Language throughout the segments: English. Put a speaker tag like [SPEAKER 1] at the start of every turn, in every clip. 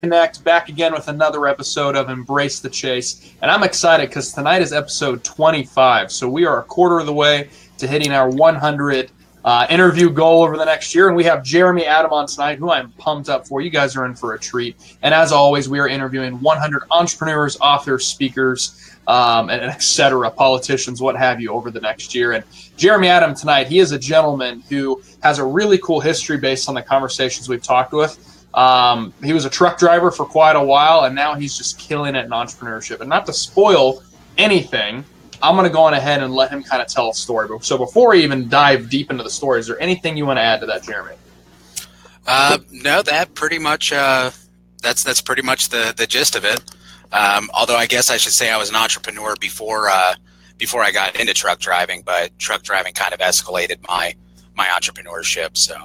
[SPEAKER 1] Connect back again with another episode of Embrace the Chase. And I'm excited because tonight is episode 25. So we are a quarter of the way to hitting our 100 interview goal over the next year. And we have Jeremy Adam on tonight, who I'm pumped up for. You guys are in for a treat. And as always, we are interviewing 100 entrepreneurs, authors, speakers, and et cetera, politicians, what have you, over the next year. And Jeremy Adam tonight, he is a gentleman who has a really cool history based on the conversations we've talked with. He was a truck driver for quite a while, and now he's just killing it in entrepreneurship. And not to spoil anything, I'm going to go on ahead and let him kind of tell a story. So before we even dive deep into the story, is there anything you want to add to that, Jeremy?
[SPEAKER 2] No, that pretty much that's pretty much the gist of it. Although I guess I should say I was an entrepreneur before I got into truck driving, but truck driving kind of escalated my entrepreneurship. So,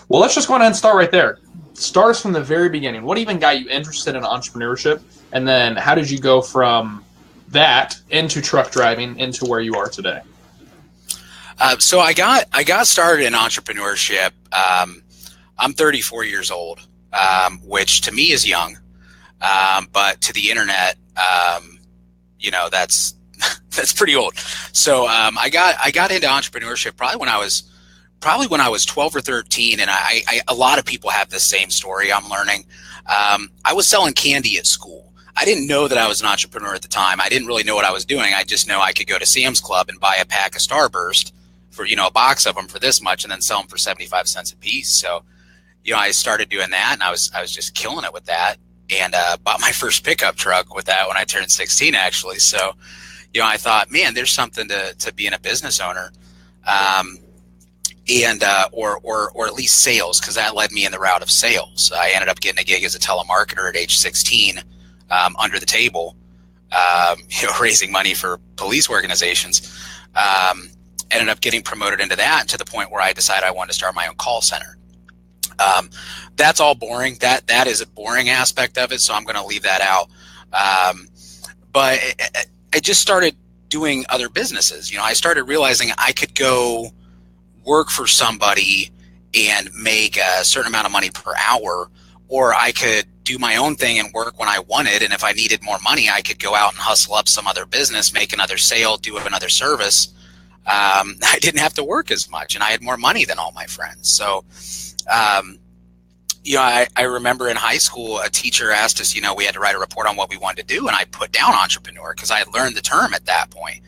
[SPEAKER 1] well, let's just go ahead and start right there. Start us from the very beginning. What even got you interested in entrepreneurship, and then how did you go from that into truck driving into where you are today?
[SPEAKER 2] So I got started in entrepreneurship. I'm 34 years old, which to me is young, but to the internet, that's that's pretty old. So I got into entrepreneurship probably when I was 12 or 13, and a lot of people have the same story. I'm learning. I was selling candy at school. I didn't know that I was an entrepreneur at the time. I didn't really know what I was doing. I just know I could go to Sam's Club and buy a pack of Starburst for, a box of them for this much and then sell them for 75 cents a piece. So, I started doing that, and I was just killing it with that, and bought my first pickup truck with that when I turned 16, actually. So, I thought, man, there's something to being a business owner. Or at least sales, because that led me in the route of sales. I ended up getting a gig as a telemarketer at age 16, under the table, raising money for police organizations. Ended up getting promoted into that to the point where I decided I wanted to start my own call center. That's all boring. That is a boring aspect of it, so I'm going to leave that out. But I just started doing other businesses. I started realizing I could go work for somebody and make a certain amount of money per hour, or I could do my own thing and work when I wanted. And if I needed more money, I could go out and hustle up some other business, make another sale, do another service. I didn't have to work as much, and I had more money than all my friends. So, I remember in high school, a teacher asked us, we had to write a report on what we wanted to do. And I put down entrepreneur because I had learned the term at that point.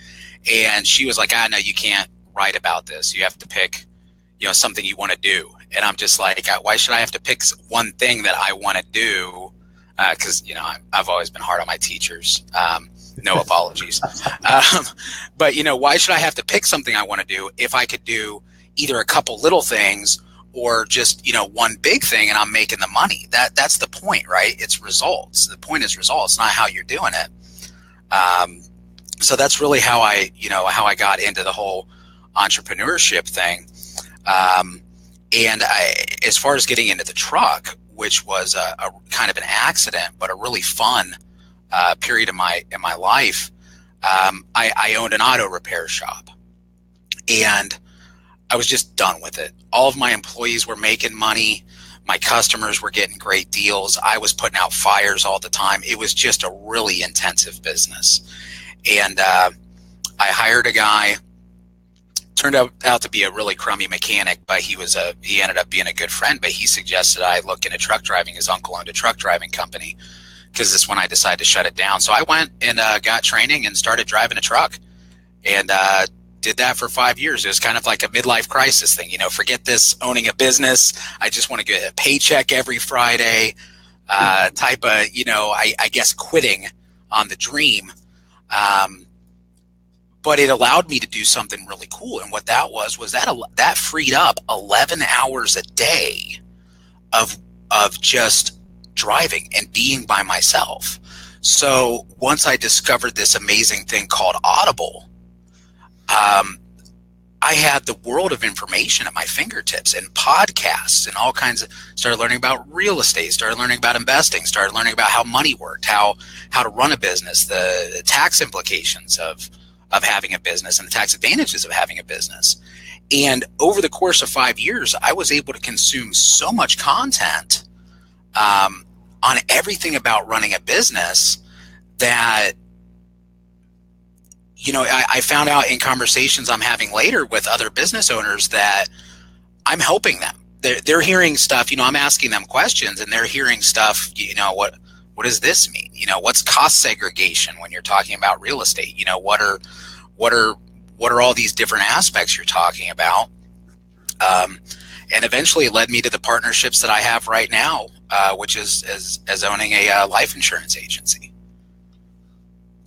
[SPEAKER 2] And she was like, no, you can't write about this. You have to pick, something you want to do. And I'm just like, why should I have to pick one thing that I want to do? Because, I've always been hard on my teachers. No apologies. But, why should I have to pick something I want to do if I could do either a couple little things or just, one big thing and I'm making the money? That's the point, right? It's results. The point is results, not how you're doing it. So that's really how I got into the whole entrepreneurship thing. And as far as getting into the truck, which was a kind of an accident, but a really fun period in my life, I owned an auto repair shop, and I was just done with it. All of my employees were making money. My customers were getting great deals. I was putting out fires all the time. It was just a really intensive business. And I hired a guy. Turned out to be a really crummy mechanic, but he ended up being a good friend. But he suggested I look into truck driving. His uncle owned a truck driving company, because this is when I decided to shut it down. So I went and got training and started driving a truck, and did that for 5 years. It was kind of like a midlife crisis thing. Forget this owning a business. I just want to get a paycheck every Friday, type of, I guess quitting on the dream. But it allowed me to do something really cool. And what that was that freed up 11 hours a day of just driving and being by myself. So once I discovered this amazing thing called Audible, I had the world of information at my fingertips, and podcasts and all kinds of, started learning about real estate, started learning about investing, started learning about how money worked, how to run a business, the tax implications of having a business and the tax advantages of having a business. And over the course of 5 years, I was able to consume so much content on everything about running a business that, you know, I found out in conversations I'm having later with other business owners that I'm helping them. They're hearing stuff, you know, I'm asking them questions and they're hearing stuff, you know, what does this mean? You know, what's cost segregation when you're talking about real estate? You know, what are all these different aspects you're talking about? And eventually it led me to the partnerships that I have right now, which is as owning a life insurance agency.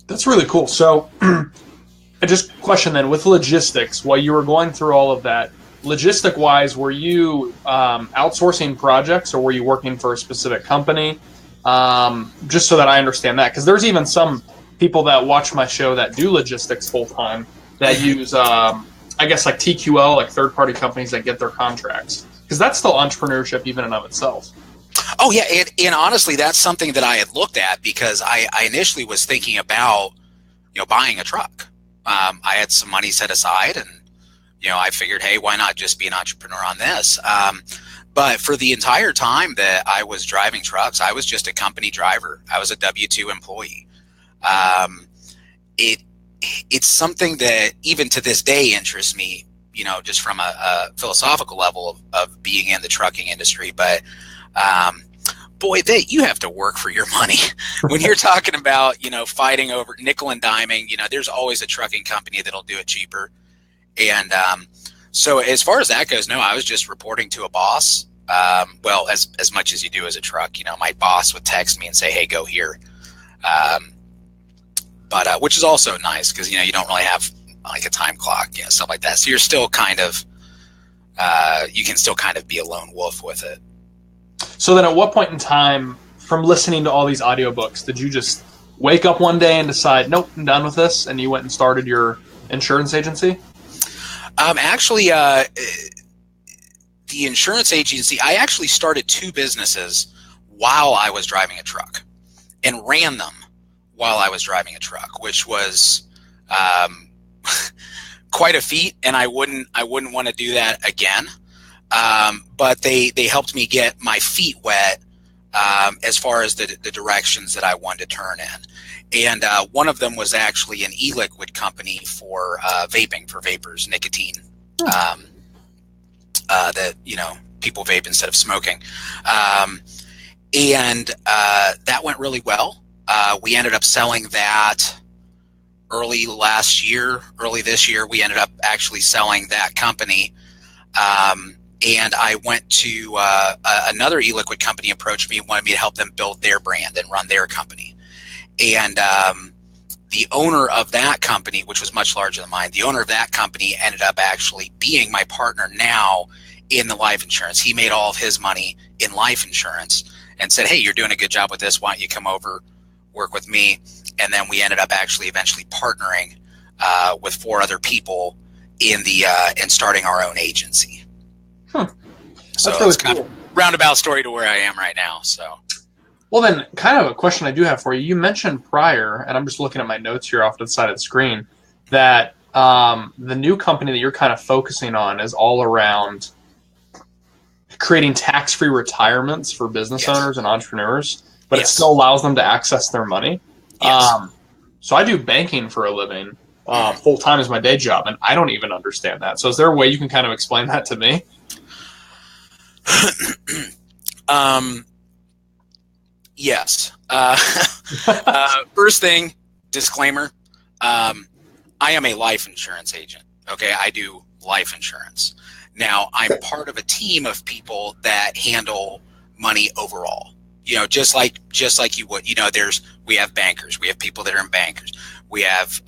[SPEAKER 1] That's really cool. So I just question then, with logistics, while you were going through all of that, logistic wise, were you outsourcing projects or were you working for a specific company? Just so that I understand that, because there's even some people that watch my show that do logistics full time that use, I guess, like TQL, like third party companies that get their contracts, because that's still entrepreneurship even in and of itself.
[SPEAKER 2] Oh yeah, and honestly, that's something that I had looked at because I initially was thinking about, you know, buying a truck. I had some money set aside, and you know, I figured, hey, why not just be an entrepreneur on this? But for the entire time that I was driving trucks, I was just a company driver. I was a W-2 employee. It's something that even to this day interests me, you know, just from a philosophical level of being in the trucking industry. But boy, you have to work for your money when you're talking about, you know, fighting over nickel and diming. You know, there's always a trucking company that'll do it cheaper. And so as far as that goes, no, I was just reporting to a boss. Well, as much as you do as a truck, you know, my boss would text me and say, hey, go here. But which is also nice because, you know, you don't really have like a time clock, you know, stuff like that. So you're still kind of, you can still kind of be a lone wolf with it.
[SPEAKER 1] So then at what point in time, from listening to all these audiobooks, did you just wake up one day and decide, nope, I'm done with this, and you went and started your insurance agency?
[SPEAKER 2] Actually, the insurance agency, I actually started two businesses while I was driving a truck and ran them while I was driving a truck, which was quite a feat, and I wouldn't want to do that again. But they helped me get my feet wet as far as the directions that I wanted to turn in. And one of them was actually an e-liquid company for vaping, for vapors, nicotine, that, you know, people vape instead of smoking. And that went really well. We ended up selling that early this year. We ended up actually selling that company. And I went to another e-liquid company approached me and wanted me to help them build their brand and run their company. And the owner of that company, which was much larger than mine, the owner of that company ended up actually being my partner now in the life insurance. He made all of his money in life insurance and said, hey, you're doing a good job with this. Why don't you come over, work with me? And then we ended up actually eventually partnering with 4 other people in starting our own agency. So
[SPEAKER 1] That's really
[SPEAKER 2] it's kind of a roundabout story to where I am right now. So,
[SPEAKER 1] well, then, kind of a question I do have for you. You mentioned prior, and I'm just looking at my notes here off to the side of the screen, that the new company that you're kind of focusing on is all around creating tax-free retirements for business owners and entrepreneurs, but it still allows them to access their money. So I do banking for a living. Full-time is my day job, and I don't even understand that. So is there a way you can kind of explain that to me?
[SPEAKER 2] Yes. First thing, disclaimer, I am a life insurance agent. Okay. I do life insurance. Now I'm part of a team of people that handle money overall, you know, just like you would, you know, we have bankers, we have people that are in bankers, we have,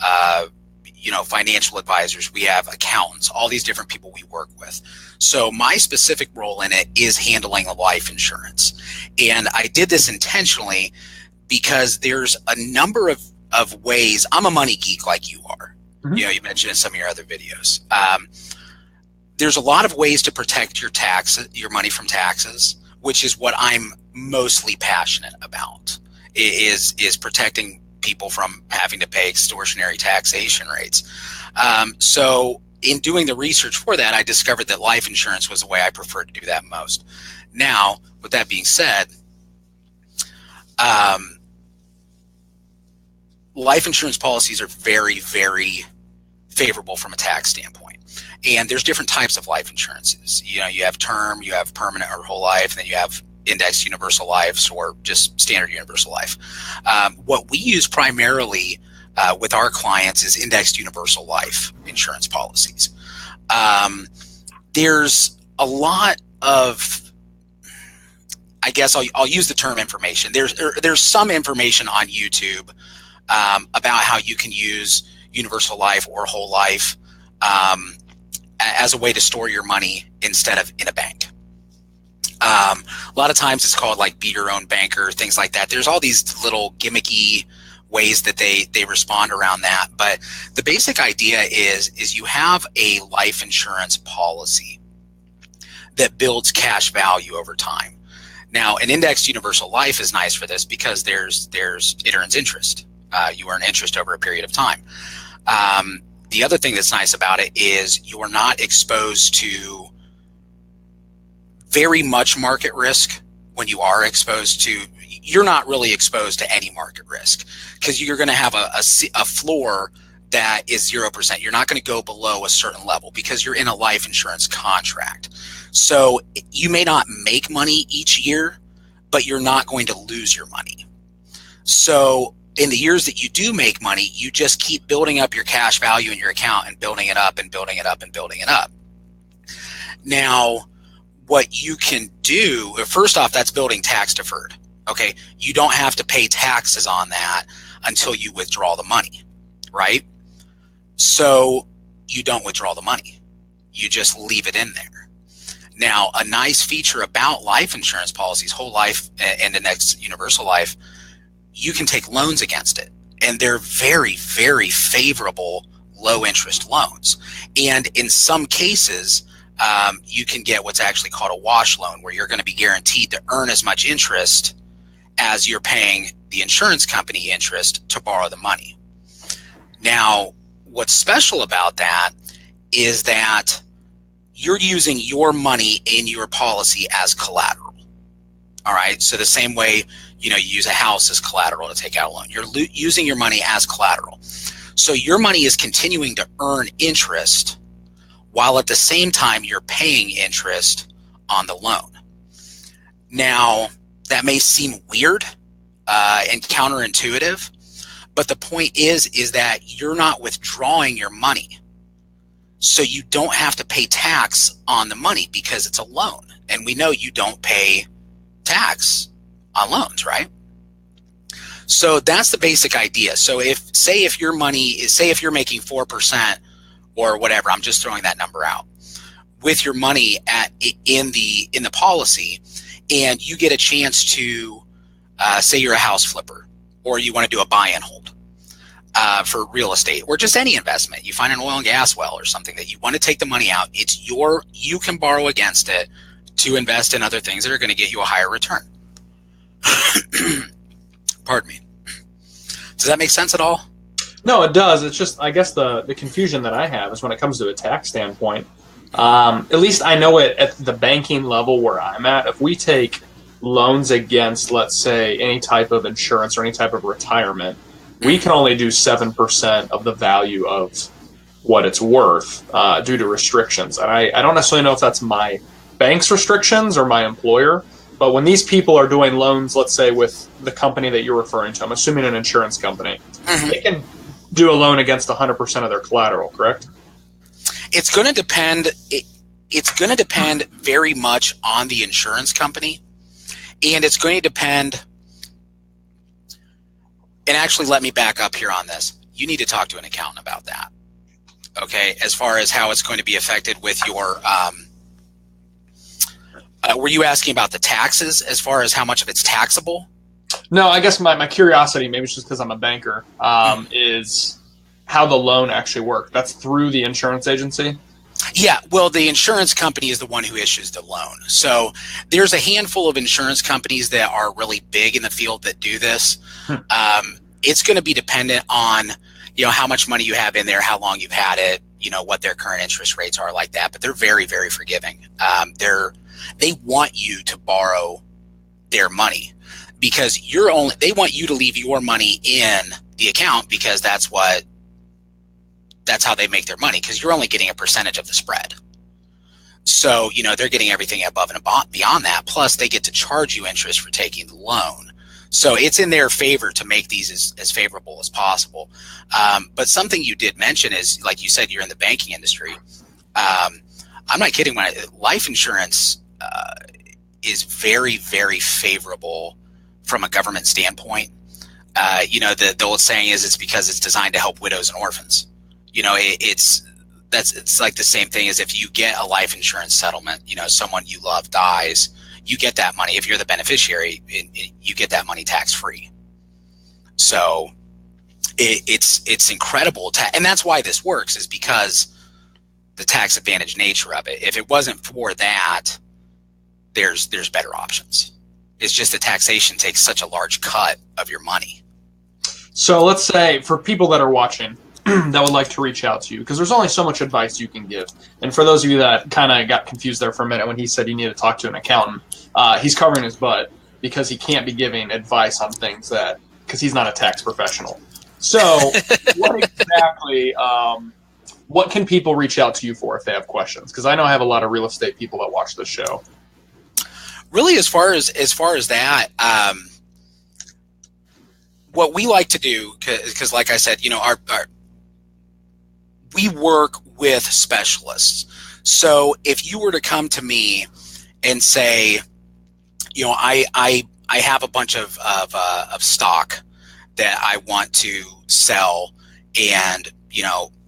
[SPEAKER 2] you know, financial advisors, we have accountants, all these different people we work with. So my specific role in it is handling life insurance. And I did this intentionally because there's a number of ways. I'm a money geek like you are. Mm-hmm. You know, you mentioned in some of your other videos. There's a lot of ways to protect your money from taxes, which is what I'm mostly passionate about, is protecting people from having to pay extortionary taxation rates. So in doing the research for that, I discovered that life insurance was the way I preferred to do that most. Now, with that being said, Life insurance policies are very, very favorable from a tax standpoint. And there's different types of life insurances. You know, you have term, you have permanent or whole life, and then you have indexed universal lives or just standard universal life. What we use primarily with our clients is indexed universal life insurance policies. There's a lot of, I guess I'll use the term information. There's some information on YouTube about how you can use universal life or whole life as a way to store your money instead of in a bank. A lot of times it's called like be your own banker, things like that. There's all these little gimmicky ways that they respond around that. But the basic idea is you have a life insurance policy that builds cash value over time. Now, an indexed universal life is nice for this because it earns interest. You earn interest over a period of time. The other thing that's nice about it is you are not exposed to very much market risk. When you are exposed to, you're not really exposed to any market risk because you're going to have a floor that is 0%. You're not going to go below a certain level because you're in a life insurance contract. So you may not make money each year, but you're not going to lose your money. So in the years that you do make money, you just keep building up your cash value in your account and building it up and building it up and building it up. Now, what you can do, first off, that's building tax deferred. Okay, you don't have to pay taxes on that until you withdraw the money, right? So you don't withdraw the money. You just leave it in there. Now, a nice feature about life insurance policies, whole life and indexed universal life, you can take loans against it. And they're very, very favorable low interest loans. And in some cases, you can get what's actually called a wash loan, where you're going to be guaranteed to earn as much interest as you're paying the insurance company interest to borrow the money. Now, what's special about that is that you're using your money in your policy as collateral. All right. So the same way, you use a house as collateral to take out a loan. You're using your money as collateral. So your money is continuing to earn interest while at the same time you're paying interest on the loan. Now, that may seem weird and counterintuitive, but the point is that you're not withdrawing your money. So you don't have to pay tax on the money because it's a loan. And we know you don't pay tax on loans, right? So that's the basic idea. So if your money is, say if you're making 4% or whatever, I'm just throwing that number out, with your money in the policy, and you get a chance to say you're a house flipper, or you want to do a buy and hold for real estate, or just any investment. You find an oil and gas well or something that you want to take the money out. You can borrow against it to invest in other things that are going to get you a higher return. Pardon me. Does that make sense at all?
[SPEAKER 1] No, it does. It's just, I guess the confusion that I have is when it comes to a tax standpoint. At least I know it at the banking level where I'm at. If we take loans against, let's say, any type of insurance or any type of retirement, we can only do 7% of the value of what it's worth due to restrictions. And I don't necessarily know if that's my bank's restrictions or my employer. But when these people are doing loans, let's say with the company that you're referring to, I'm assuming an insurance company, they can do a loan against 100% of their collateral, correct?
[SPEAKER 2] It's going to depend. It's going to depend very much on the insurance company, and it's going to depend. And actually, let me back up here on this. You need to talk to an accountant about that. Okay, as far as how it's going to be affected with your. Were you asking about the taxes as far as how much of it's taxable?
[SPEAKER 1] No, I guess my curiosity, maybe it's just because I'm a banker, is how the loan actually works. That's through the insurance agency?
[SPEAKER 2] Yeah, well, the insurance company is the one who issues the loan. So there's a handful of insurance companies that are really big in the field that do this. It's going to be dependent on, how much money you have in there, how long you've had it, what their current interest rates are like that. But they're very, very forgiving. They want you to borrow their money. because they want you to leave your money in the account because that's how they make their money, because you're only getting a percentage of the spread. So, they're getting everything above and beyond that. Plus, they get to charge you interest for taking the loan. So it's in their favor to make these as favorable as possible. But something you did mention is, like you said, you're in the banking industry. I'm not kidding. Life insurance is very, very favorable from a government standpoint. The old saying is it's because it's designed to help widows and orphans. It's like the same thing as if you get a life insurance settlement, someone you love dies, you get that money. If you're the beneficiary, you get that money tax free. So it's incredible. And that's why this works, is because the tax advantage nature of it. If it wasn't for that, there's better options. It's just the taxation takes such a large cut of your money.
[SPEAKER 1] So let's say for people that are watching that would like to reach out to you, because there's only so much advice you can give. And for those of you that kind of got confused there for a minute when he said you need to talk to an accountant, he's covering his butt because he can't be giving advice on things because he's not a tax professional. So what can people reach out to you for if they have questions? Because I know I have a lot of real estate people that watch this show.
[SPEAKER 2] Really, as far as that, what we like to do, because like I said, we work with specialists. So if you were to come to me and say, I have a bunch of stock that I want to sell and,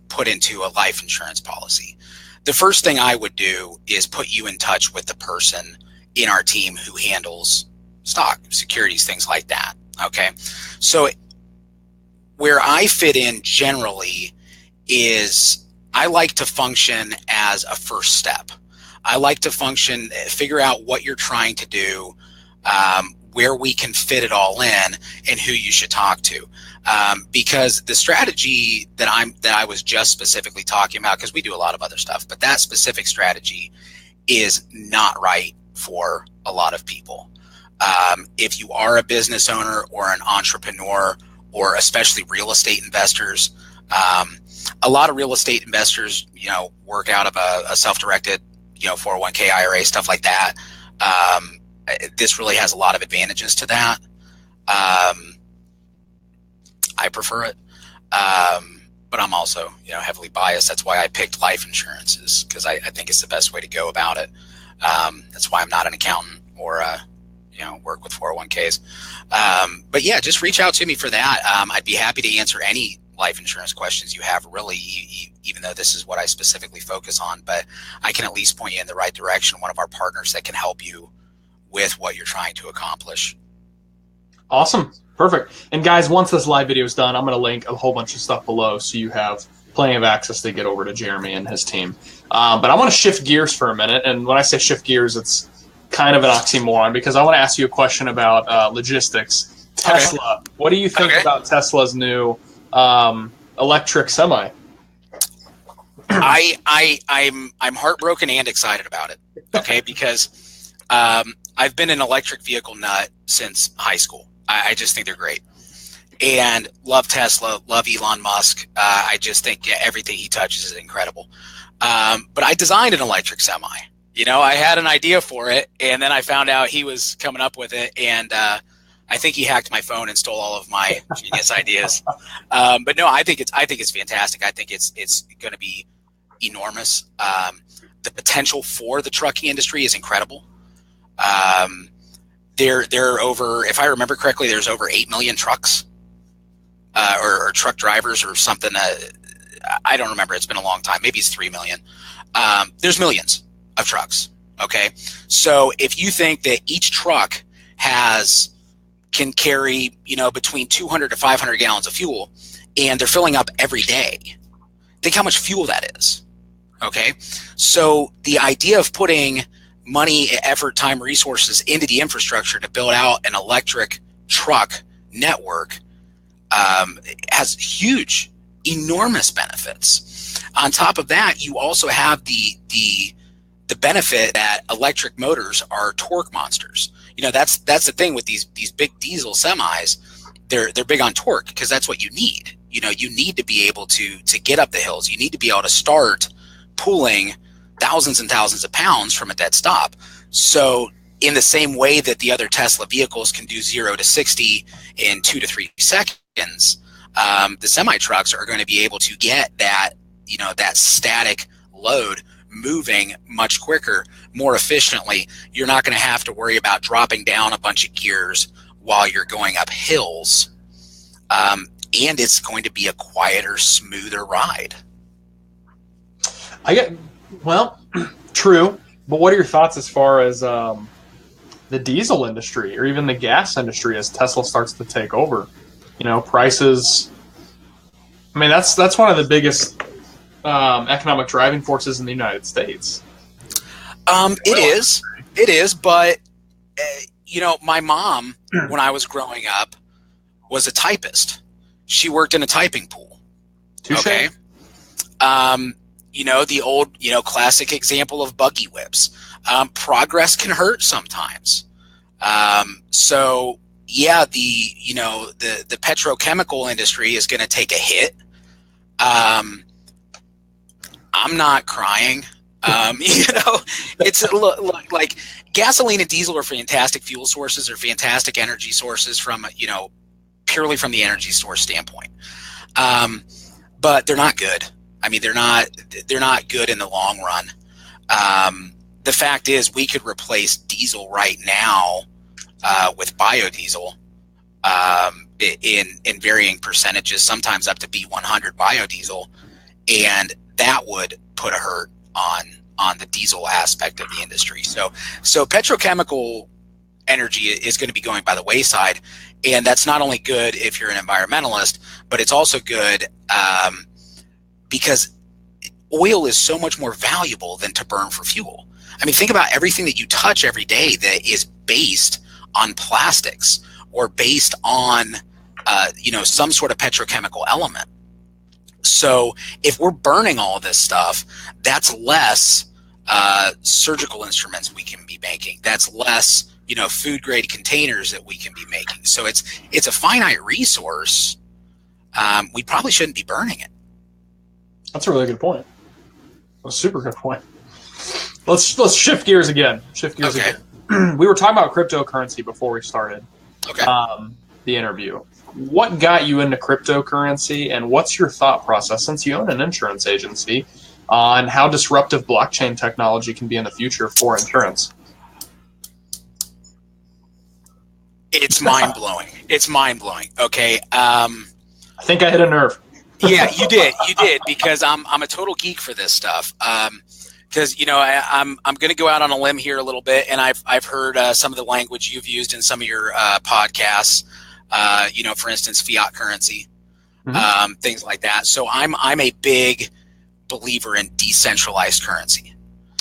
[SPEAKER 2] put into a life insurance policy, the first thing I would do is put you in touch with the person in our team who handles stock, securities, things like that. Okay. So where I fit in generally is I like to function as a first step. I like to figure out what you're trying to do, where we can fit it all in, and who you should talk to. Because the strategy that I was just specifically talking about, because we do a lot of other stuff, but that specific strategy is not right for a lot of people. If you are a business owner or an entrepreneur, or especially real estate investors, a lot of real estate investors, work out of a self-directed, 401k IRA, stuff like that. This really has a lot of advantages to that. I prefer it. But I'm also, heavily biased. That's why I picked life insurances, because I think it's the best way to go about it. That's why I'm not an accountant or, work with 401ks. But yeah, just reach out to me for that. I'd be happy to answer any life insurance questions you have, really, even though this is what I specifically focus on. But I can at least point you in the right direction, one of our partners that can help you with what you're trying to accomplish.
[SPEAKER 1] Awesome. Perfect. And guys, once this live video is done, I'm going to link a whole bunch of stuff below so you have plenty of access to get over to Jeremy and his team. But I want to shift gears for a minute. And when I say shift gears, it's kind of an oxymoron, because I want to ask you a question about logistics. Tesla. Okay. What do you think about Tesla's new electric semi?
[SPEAKER 2] I'm heartbroken and excited about it. Okay, because I've been an electric vehicle nut since high school. I just think they're great, and love Tesla, love Elon Musk. I just think everything he touches is incredible. But I designed an electric semi. I had an idea for it, and then I found out he was coming up with it, and I think he hacked my phone and stole all of my genius ideas. But no, I think it's fantastic. I think it's going to be enormous. The potential for the trucking industry is incredible. There are over, if I remember correctly, there's over 8 million trucks or truck drivers or something. I don't remember. It's been a long time. Maybe it's 3 million. There's millions of trucks. Okay. So if you think that each truck can carry, between 200 to 500 gallons of fuel, and they're filling up every day, think how much fuel that is. Okay. So the idea of putting money, effort, time, resources into the infrastructure to build out an electric truck network has huge, enormous benefits. On top of that, you also have the benefit that electric motors are torque monsters. that's the thing with these big diesel semis. They're big on torque because that's what you need. You need to be able to get up the hills. You need to be able to start pulling thousands and thousands of pounds from a dead stop. So in the same way that the other Tesla vehicles can do 0 to 60 in 2 to 3 seconds, the semi trucks are going to be able to get that, that static load moving much quicker, more efficiently. You're not going to have to worry about dropping down a bunch of gears while you're going up hills. And it's going to be a quieter, smoother ride.
[SPEAKER 1] True. But what are your thoughts as far as the diesel industry or even the gas industry as Tesla starts to take over? Prices. I mean, that's one of the biggest economic driving forces in the United States.
[SPEAKER 2] It is. But, my mom, when I was growing up, was a typist. She worked in a typing pool.
[SPEAKER 1] Touché.
[SPEAKER 2] Okay. The old, classic example of buggy whips. Progress can hurt sometimes. So yeah, the petrochemical industry is going to take a hit. I'm not crying. It's like gasoline and diesel are fantastic fuel sources, or fantastic energy sources from, purely from the energy source standpoint. But they're not good. I mean, they're not good in the long run. The fact is, we could replace diesel right now with biodiesel in varying percentages, sometimes up to B100 biodiesel, and that would put a hurt on the diesel aspect of the industry. So petrochemical energy is going to be going by the wayside, and that's not only good if you're an environmentalist, but it's also good because oil is so much more valuable than to burn for fuel. I mean, think about everything that you touch every day that is based on plastics or based on, some sort of petrochemical element. So if we're burning all this stuff, that's less surgical instruments we can be making. That's less, food grade containers that we can be making. So it's a finite resource. We probably shouldn't be burning it.
[SPEAKER 1] That's a really good point. A super good point. Let's shift gears again.
[SPEAKER 2] Okay.
[SPEAKER 1] Again. We were talking about cryptocurrency before we started the interview. What got you into cryptocurrency, and what's your thought process, since you own an insurance agency, on how disruptive blockchain technology can be in the future for insurance?
[SPEAKER 2] It's mind-blowing. Okay.
[SPEAKER 1] I think I hit a nerve.
[SPEAKER 2] Yeah, you did, because I'm a total geek for this stuff. Because I'm going to go out on a limb here a little bit, and I've heard some of the language you've used in some of your podcasts. For instance, fiat currency, things like that. So I'm a big believer in decentralized currency.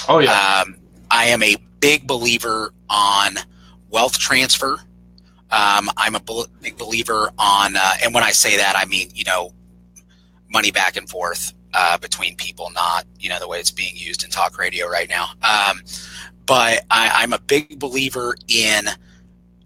[SPEAKER 1] Oh yeah.
[SPEAKER 2] I am a big believer on wealth transfer. I'm a big believer on, and when I say that, I mean money back and forth between people, not the way it's being used in talk radio right now. But I'm a big believer in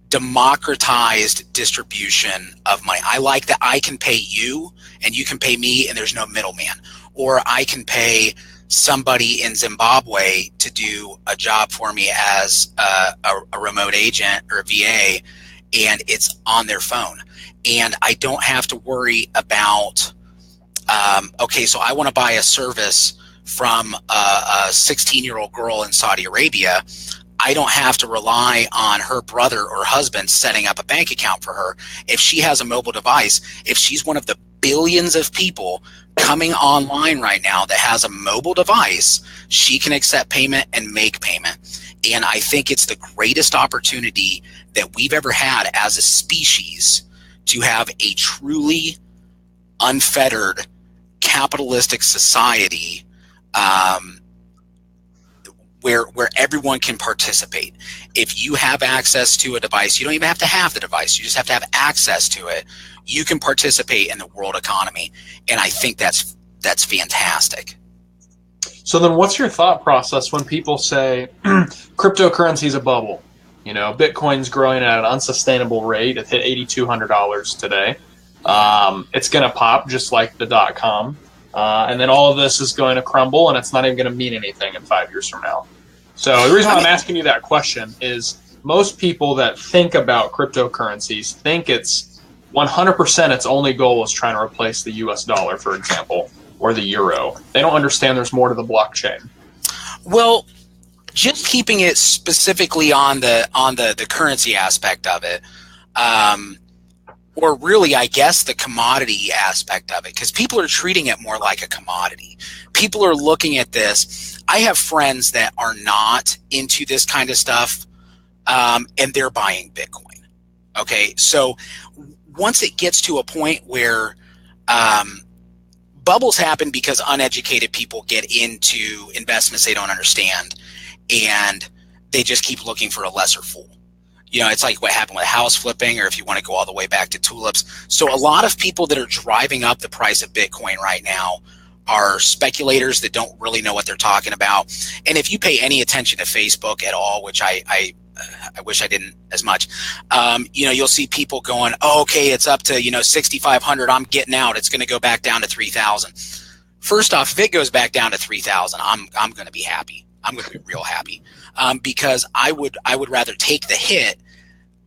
[SPEAKER 2] democratized distribution of money. I like that I can pay you and you can pay me and there's no middleman. Or I can pay somebody in Zimbabwe to do a job for me as a remote agent or a VA, and it's on their phone. And I don't have to worry about, so I want to buy a service from a 16-year-old girl in Saudi Arabia. I don't have to rely on her brother or husband setting up a bank account for her. If she has a mobile device, if she's one of the billions of people coming online right now that has a mobile device, she can accept payment and make payment. And I think it's the greatest opportunity that we've ever had as a species to have a truly unfettered capitalistic society where everyone can participate. If you have access to a device, you don't even have to have the device. You just have to have access to it. You can participate in the world economy, and I think that's fantastic.
[SPEAKER 1] So then what's your thought process when people say cryptocurrency is a bubble? Bitcoin's growing at an unsustainable rate. It hit $8,200 today. It's going to pop just like the .com. And then all of this is going to crumble, and it's not even going to mean anything in 5 years from now. So the reason why I'm asking you that question is most people that think about cryptocurrencies think it's 100% its only goal is trying to replace the US dollar, for example, or the euro. They don't understand there's more to the blockchain.
[SPEAKER 2] Well, just keeping it specifically on the currency aspect of it, or really, I guess, the commodity aspect of it, because people are treating it more like a commodity. People are looking at this. I have friends that are not into this kind of stuff, and they're buying Bitcoin. Okay, so once it gets to a point where bubbles happen because uneducated people get into investments they don't understand, and they just keep looking for a lesser fool. It's like what happened with house flipping, or if you want to go all the way back to tulips. So a lot of people that are driving up the price of Bitcoin right now are speculators that don't really know what they're talking about. And if you pay any attention to Facebook at all, which I wish I didn't as much, you'll see people going, oh, okay, it's up to, 6,500. I'm getting out. It's going to go back down to 3,000. First off, if it goes back down to 3,000, I'm going to be happy. I'm going to be real happy, because I would rather take the hit,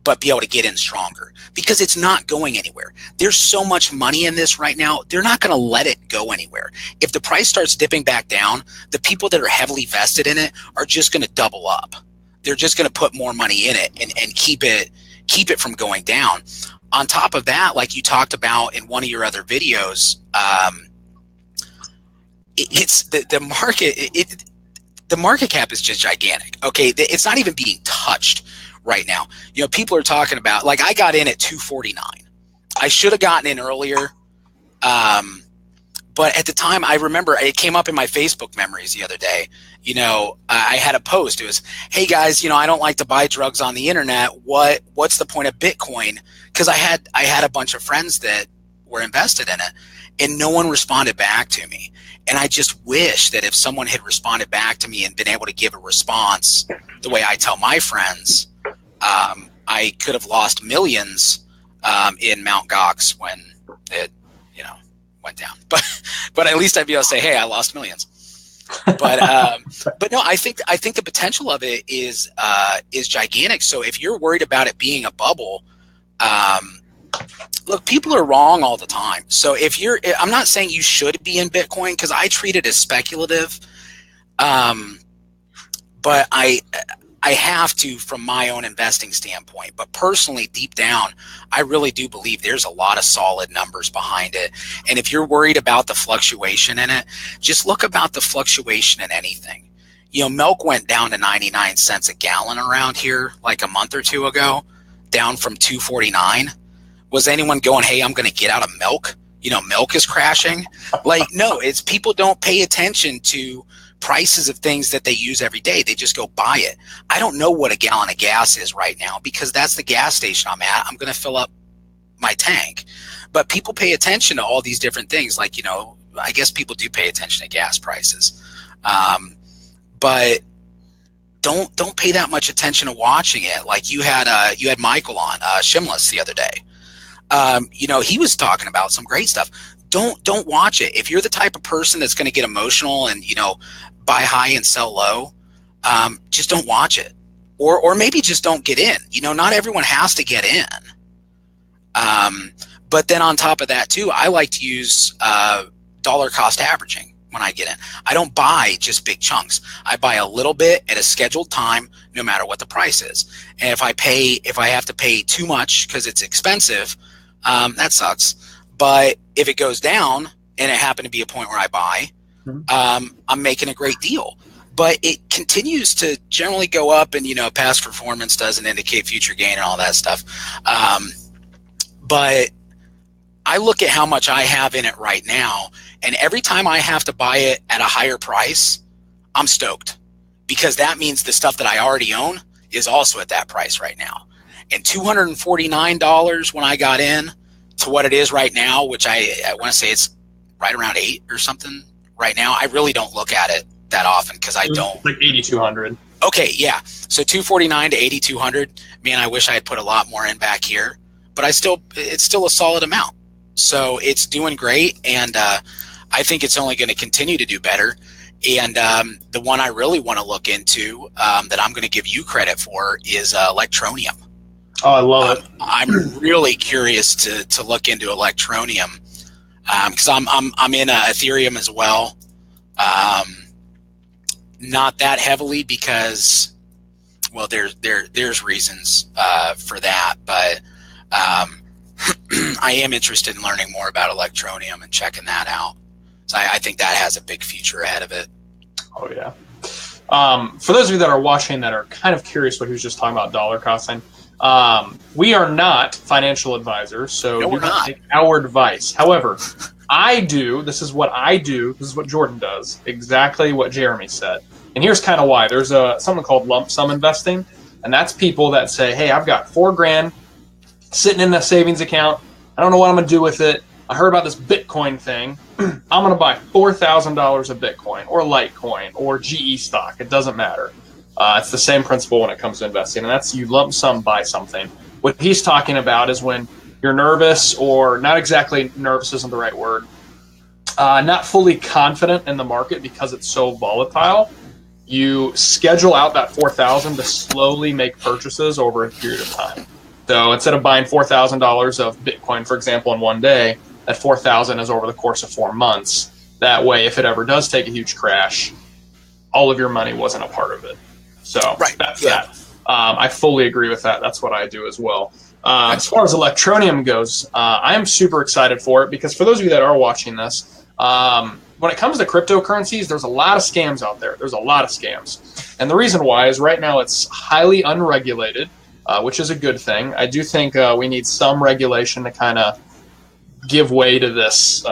[SPEAKER 2] but be able to get in stronger, because it's not going anywhere. There's so much money in this right now. They're not going to let it go anywhere. If the price starts dipping back down, the people that are heavily vested in it are just going to double up. They're just going to put more money in it and keep it from going down. On top of that, like you talked about in one of your other videos, it's the market. The market cap is just gigantic. Okay, it's not even being touched right now. People are talking about, like, I got in at 249. I should have gotten in earlier, but at the time, I remember it came up in my Facebook memories the other day. I had a post. It was, hey guys, I don't like to buy drugs on the internet. What's the point of Bitcoin? Because I had a bunch of friends that were invested in it, and no one responded back to me. And I just wish that if someone had responded back to me and been able to give a response the way I tell my friends, I could have lost millions in Mt. Gox when it, went down. But at least I'd be able to say, hey, I lost millions. But no, I think the potential of it is gigantic. So if you're worried about it being a bubble, look, people are wrong all the time. So I'm not saying you should be in Bitcoin, because I treat it as speculative. But I have to, from my own investing standpoint. But personally, deep down, I really do believe there's a lot of solid numbers behind it. And if you're worried about the fluctuation in it, just look about the fluctuation in anything. Milk went down to 99 cents a gallon around here like a month or two ago, down from 249. Was anyone going, hey, I'm going to get out of milk? Milk is crashing. Like, no, it's people don't pay attention to prices of things that they use every day. They just go buy it. I don't know what a gallon of gas is right now, because that's the gas station I'm at. I'm going to fill up my tank. But people pay attention to all these different things. Like, I guess people do pay attention to gas prices. But don't pay that much attention to watching it. Like you had Michael on Shimless the other day. He was talking about some great stuff. Don't watch it. If you're the type of person that's going to get emotional and, buy high and sell low, just don't watch it. Or maybe just don't get in. Not everyone has to get in. But then on top of that too, I like to use dollar cost averaging when I get in. I don't buy just big chunks. I buy a little bit at a scheduled time, no matter what the price is. And if I have to pay too much because it's expensive, that sucks. But if it goes down and it happened to be a point where I buy, I'm making a great deal. But it continues to generally go up, and past performance doesn't indicate future gain and all that stuff. But I look at how much I have in it right now, and every time I have to buy it at a higher price, I'm stoked, because that means the stuff that I already own is also at that price right now. And $249 when I got in to what it is right now, which I want to say it's right around $8 or something right now. I really don't look at it that often because I don't.
[SPEAKER 1] Like 8,200.
[SPEAKER 2] Okay, yeah. So 249 to 8,200. Man, I wish I had put a lot more in back here, but it's still a solid amount. So it's doing great, and I think it's only going to continue to do better. And the one I really want to look into that I'm going to give you credit for is Electronium.
[SPEAKER 1] Oh, I love it.
[SPEAKER 2] I'm really curious to look into Electronium because I'm in Ethereum as well. Not that heavily because, well, there's reasons for that, but I am interested in learning more about Electronium and checking that out. So I think that has a big future ahead of it.
[SPEAKER 1] Oh, yeah. For those of you that are watching that are kind of curious what he was just talking about dollar costing, we are not financial advisors, so
[SPEAKER 2] No,
[SPEAKER 1] do
[SPEAKER 2] we're
[SPEAKER 1] not
[SPEAKER 2] not.
[SPEAKER 1] take our advice. However, this is what I do, this is what Jordan does, exactly what Jeremy said. And here's kind of why. There's something called lump sum investing, and that's people that say, hey, I've got $4,000 sitting in a savings account. I don't know what I'm going to do with it. I heard about this Bitcoin thing. I'm going to buy $4,000 of Bitcoin or Litecoin or GE stock. It doesn't matter. It's the same principle when it comes to investing, and that's you lump sum buy something. What he's talking about is when you're nervous, or not exactly nervous isn't the right word, not fully confident in the market because it's so volatile. You schedule out that $4,000 to slowly make purchases over a period of time. So instead of buying $4,000 of Bitcoin, for example, in one day, that $4,000 is over the course of 4 months. That way, if it ever does take a huge crash, all of your money wasn't a part of it. So that's that. I fully agree with that. That's what I do as well. As far as Electronium goes, I am super excited for it because for those of you that are watching this, when it comes to cryptocurrencies, there's a lot of scams out there. There's a lot of scams. And the reason why is right now it's highly unregulated, which is a good thing. I do think we need some regulation to kind of give way to this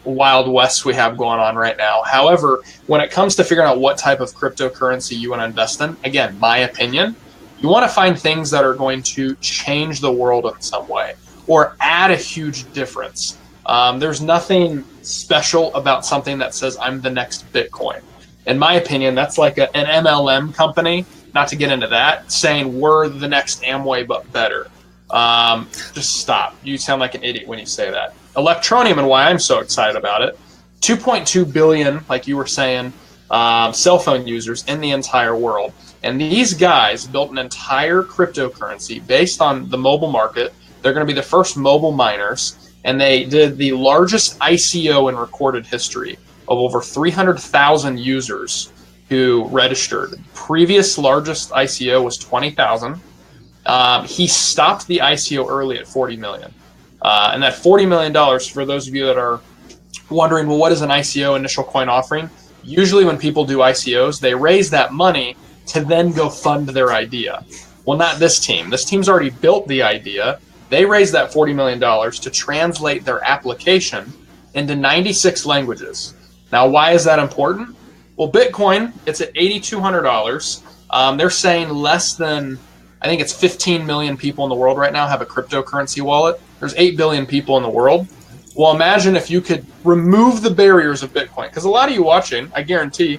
[SPEAKER 1] Wild West we have going on right now. However, when it comes to figuring out what type of cryptocurrency you want to invest in, again, my opinion, you want to find things that are going to change the world in some way or add a huge difference. There's nothing special about something that says I'm the next Bitcoin. In my opinion, that's like an MLM company, not to get into that, saying we're the next Amway but better. Just stop. You sound like an idiot when you say that. Electronium, and why I'm so excited about it, 2.2 billion, like you were saying, cell phone users in the entire world. And these guys built an entire cryptocurrency based on the mobile market. They're going to be the first mobile miners, and they did the largest ICO in recorded history of over 300,000 users who registered. The previous largest ICO was 20,000. He stopped the ICO early at 40 million. And that $40 million, for those of you that are wondering, well, what is an ICO, initial coin offering? Usually when people do ICOs, they raise that money to then go fund their idea. Well, not this team. This team's already built the idea. They raised that $40 million to translate their application into 96 languages. Now, why is that important? Well, Bitcoin, it's at $8,200. They're saying less than, I think it's 15 million people in the world right now have a cryptocurrency wallet. There's 8 billion people in the world. Well, imagine if you could remove the barriers of Bitcoin. Because a lot of you watching, I guarantee,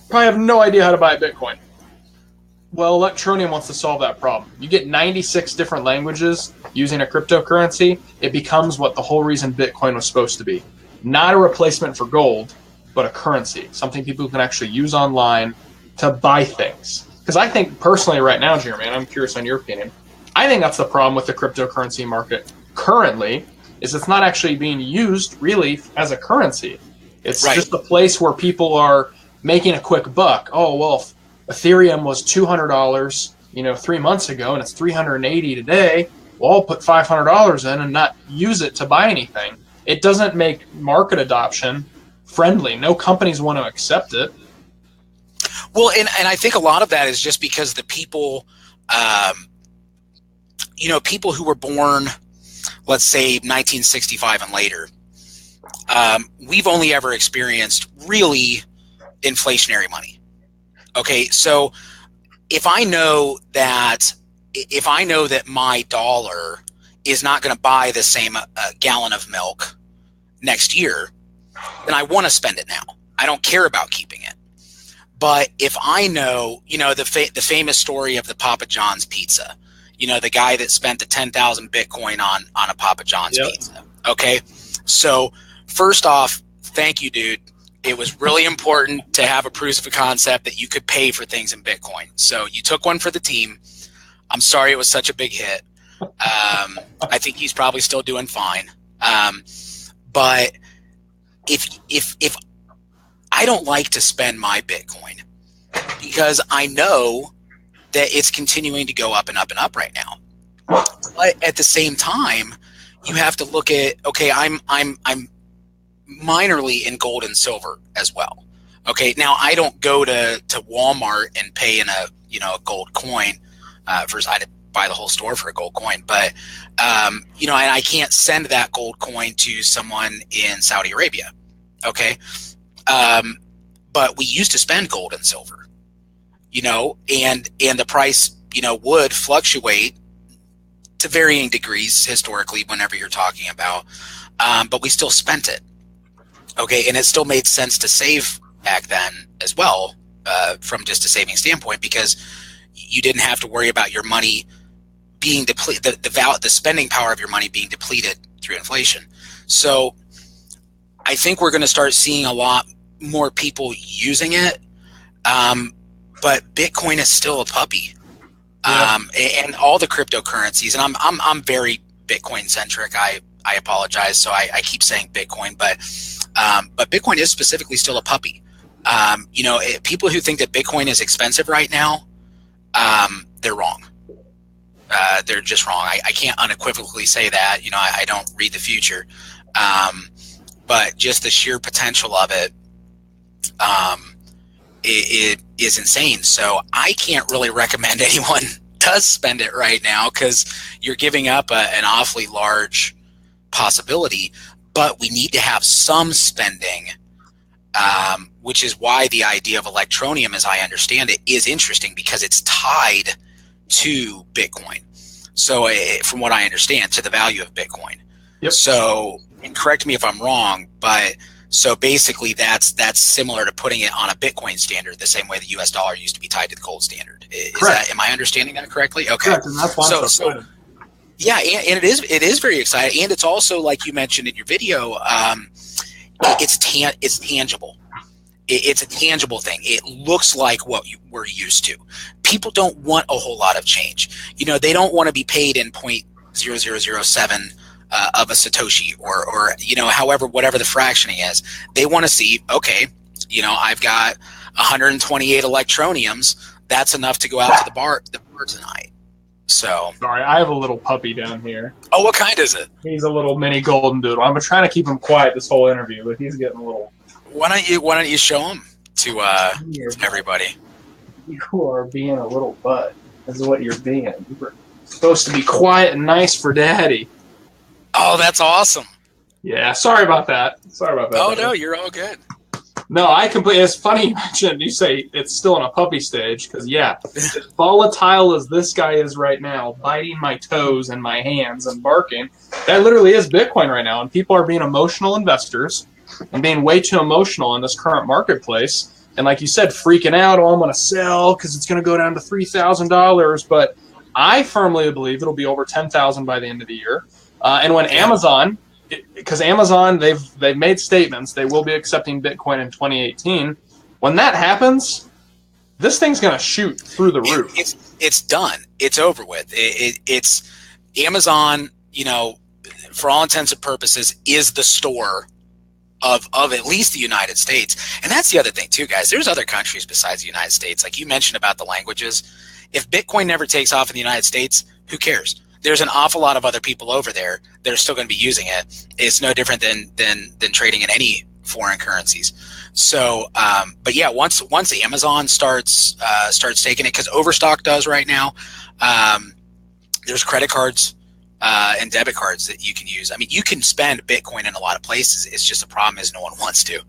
[SPEAKER 1] probably have no idea how to buy a Bitcoin. Well, Electronium wants to solve that problem. You get 96 different languages using a cryptocurrency. It becomes what the whole reason Bitcoin was supposed to be. Not a replacement for gold, but a currency. Something people can actually use online to buy things. Because I think personally right now, Jeremy, and I'm curious on your opinion, I think that's the problem with the cryptocurrency market currently, is it's not actually being used really as a currency. It's just a place where people are making a quick buck. Oh, well, Ethereum was $200, 3 months ago, and it's $380 today. Well, I'll put $500 in and not use it to buy anything. It doesn't make market adoption friendly. No companies want to accept it.
[SPEAKER 2] Well, and I think a lot of that is just because the people, people who were born, let's say 1965 and later, we've only ever experienced really inflationary money. Okay, so if I know that my dollar is not going to buy the same gallon of milk next year, then I want to spend it now. I don't care about keeping it. But if I know, the famous story of the Papa John's pizza, the guy that spent the 10,000 Bitcoin on a Papa John's pizza. Okay. So first off, thank you, dude. It was really important to have a proof of concept that you could pay for things in Bitcoin. So you took one for the team. I'm sorry it was such a big hit. I think he's probably still doing fine. But if I don't like to spend my Bitcoin because I know that it's continuing to go up and up and up right now. But at the same time, you have to look at, okay, I'm minorly in gold and silver as well. Okay, now I don't go to Walmart and pay in a gold coin. First, I'd buy the whole store for a gold coin, but and I can't send that gold coin to someone in Saudi Arabia. Okay, but we used to spend gold and silver, and the price would fluctuate to varying degrees historically whenever you're talking about, but we still spent it. Okay, and it still made sense to save back then as well, from just a saving standpoint, because you didn't have to worry about your money being depleted, the spending power of your money being depleted through inflation. So I think we're going to start seeing a lot more people using it, but Bitcoin is still a puppy, and all the cryptocurrencies. And I'm very Bitcoin centric. I apologize, so I keep saying Bitcoin, but Bitcoin is specifically still a puppy. People who think that Bitcoin is expensive right now, they're wrong. They're just wrong. I can't unequivocally say that. I don't read the future, but just the sheer potential of it, it is insane. So I can't really recommend anyone does spend it right now, because you're giving up an awfully large possibility. But we need to have some spending, which is why the idea of Electroneum, as I understand it, is interesting, because it's tied to Bitcoin. So from what I understand, to the value of Bitcoin.
[SPEAKER 1] Yep. So,
[SPEAKER 2] and correct me if I'm wrong, but so basically that's similar to putting it on a Bitcoin standard, the same way the US dollar used to be tied to the gold standard. Am I understanding that correctly? Okay.
[SPEAKER 1] Correct, and that's why so
[SPEAKER 2] yeah, and it is very exciting, and it's also, like you mentioned in your video, it's tangible. It's a tangible thing. It looks like what we're used to. People don't want a whole lot of change. They don't want to be paid in 0.0007 of a Satoshi or however, whatever the fractioning is. They want to see, okay, I've got 128 Electroniums. That's enough to go out to the bar tonight. So
[SPEAKER 1] sorry, I have a little puppy down here.
[SPEAKER 2] Oh, what kind is it?
[SPEAKER 1] He's a little mini golden doodle. I'm trying to keep him quiet this whole interview, but he's getting a little.
[SPEAKER 2] Why don't you show him to everybody?
[SPEAKER 1] You are being a little butt. This is what you're being. You're supposed to be quiet and nice for Daddy.
[SPEAKER 2] Oh, that's awesome.
[SPEAKER 1] Yeah, sorry about that.
[SPEAKER 2] Oh, no, you're all good.
[SPEAKER 1] No, I completely. It's funny you mentioned. You say it's still in a puppy stage, because as volatile as this guy is right now, biting my toes and my hands and barking, that literally is Bitcoin right now, and people are being emotional investors and being way too emotional in this current marketplace. And like you said, freaking out, I'm going to sell because it's going to go down to $3,000. But I firmly believe it'll be over $10,000 by the end of the year. And when Amazon, because Amazon, they've made statements, they will be accepting Bitcoin in 2018. When that happens, this thing's going to shoot through the roof.
[SPEAKER 2] It's done. It's over with. It's Amazon, for all intents and purposes, is the store of at least the United States. And that's the other thing too, guys. There's other countries besides the United States. Like you mentioned about the languages. If Bitcoin never takes off in the United States, who cares? There's an awful lot of other people over there that are still going to be using it. It's no different than trading in any foreign currencies. So, but yeah, once Amazon starts taking it, because Overstock does right now, there's credit cards and debit cards that you can use. I mean, you can spend Bitcoin in a lot of places. It's just the problem is no one wants to,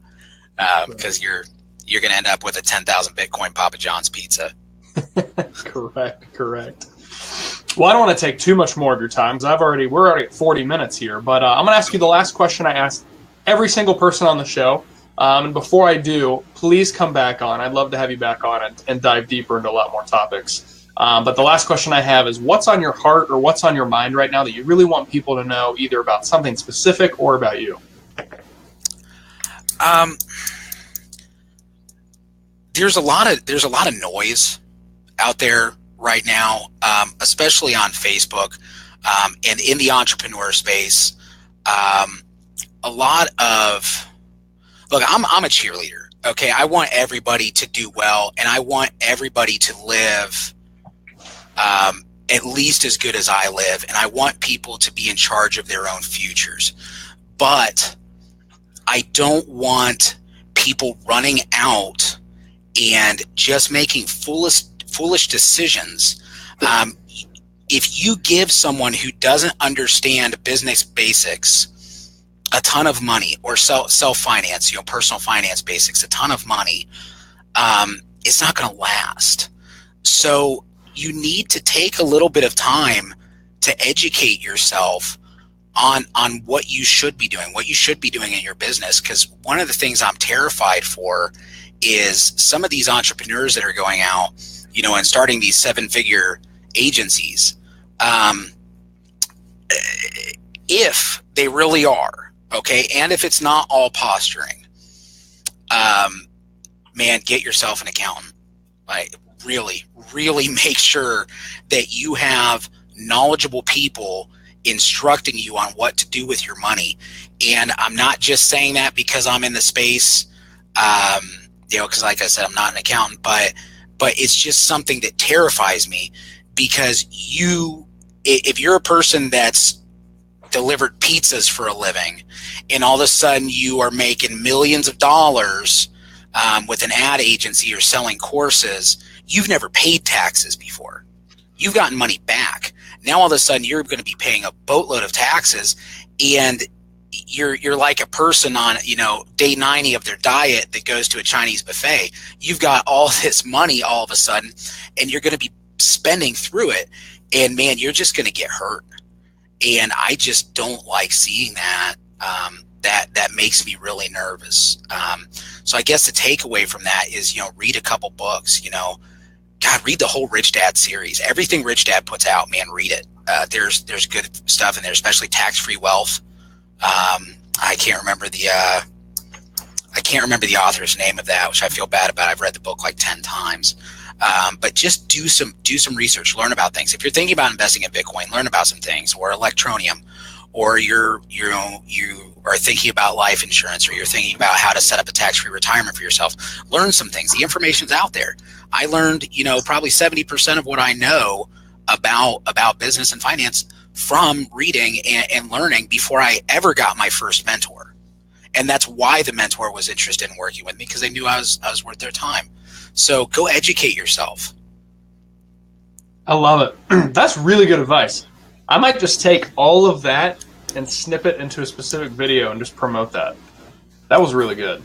[SPEAKER 2] because you're going to end up with a 10,000 Bitcoin Papa John's pizza.
[SPEAKER 1] Correct. Well, I don't want to take too much more of your time, because we're already at 40 minutes here. But I'm going to ask you the last question I asked every single person on the show. And before I do, please come back on. I'd love to have you back on and dive deeper into a lot more topics. But the last question I have is, what's on your heart or what's on your mind right now that you really want people to know, either about something specific or about you?
[SPEAKER 2] There's a lot of noise out there right now, especially on Facebook, and in the entrepreneur space. A lot of, look, I'm a cheerleader. Okay, I want everybody to do well, and I want everybody to live at least as good as I live, and I want people to be in charge of their own futures. But I don't want people running out and just making foolish decisions. If you give someone who doesn't understand business basics a ton of money, or self-finance, personal finance basics, a ton of money, it's not going to last. So you need to take a little bit of time to educate yourself on what you should be doing, in your business. Because one of the things I'm terrified for is some of these entrepreneurs that are going out, and starting these 7-figure agencies. If they really are, okay, and if it's not all posturing, man, get yourself an accountant. Like, really make sure that you have knowledgeable people instructing you on what to do with your money. And I'm not just saying that because I'm in the space, because like I said, I'm not an accountant, but it's just something that terrifies me, because if you're a person that's delivered pizzas for a living, and all of a sudden you are making millions of dollars with an ad agency or selling courses, you've never paid taxes before. You've gotten money back. Now all of a sudden you're going to be paying a boatload of taxes, and you're like a person on, day 90 of their diet that goes to a Chinese buffet. You've got all this money all of a sudden, and you're going to be spending through it, and man, you're just going to get hurt. And I just don't like seeing that. That makes me really nervous. So I guess the takeaway from that is, read a couple books. God, read the whole Rich Dad series. Everything Rich Dad puts out, man, read it. There's good stuff in there, especially Tax-Free Wealth. I can't remember the author's name of that, which I feel bad about. I've read the book like 10 times. But just do some research, learn about things. If you're thinking about investing in Bitcoin, learn about some things, or Electronium, or you are thinking about life insurance, or you're thinking about how to set up a tax-free retirement for yourself. Learn some things. The information's out there. I learned, probably 70% of what I know about business and finance from reading and learning before I ever got my first mentor. And that's why the mentor was interested in working with me, because they knew I was worth their time. So go educate yourself.
[SPEAKER 1] I love it. That's really good advice. I might just take all of that and snip it into a specific video and just promote that. That was really good.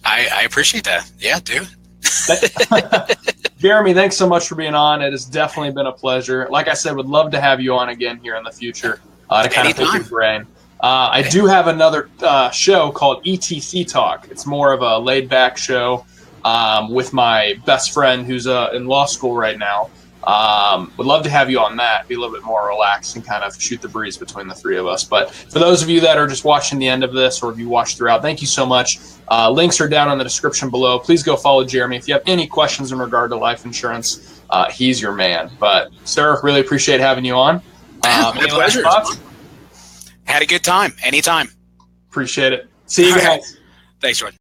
[SPEAKER 2] I appreciate that. Yeah, dude.
[SPEAKER 1] Jeremy, thanks so much for being on. It has definitely been a pleasure. Like I said, would love to have you on again here in the future to kind of pick your brain. I do have another show called E25 Talk. It's more of a laid-back show with my best friend who's in law school right now. Would love to have you on that, be a little bit more relaxed and kind of shoot the breeze between the three of us. But for those of you that are just watching the end of this, or if you watched throughout, thank you so much. Links are down in the description below. Please go follow Jeremy. If you have any questions in regard to life insurance, he's your man. But sir, really appreciate having you on.
[SPEAKER 2] My pleasure. Had a good time. Anytime.
[SPEAKER 1] Appreciate it. See you guys.
[SPEAKER 2] Thanks, Jordan.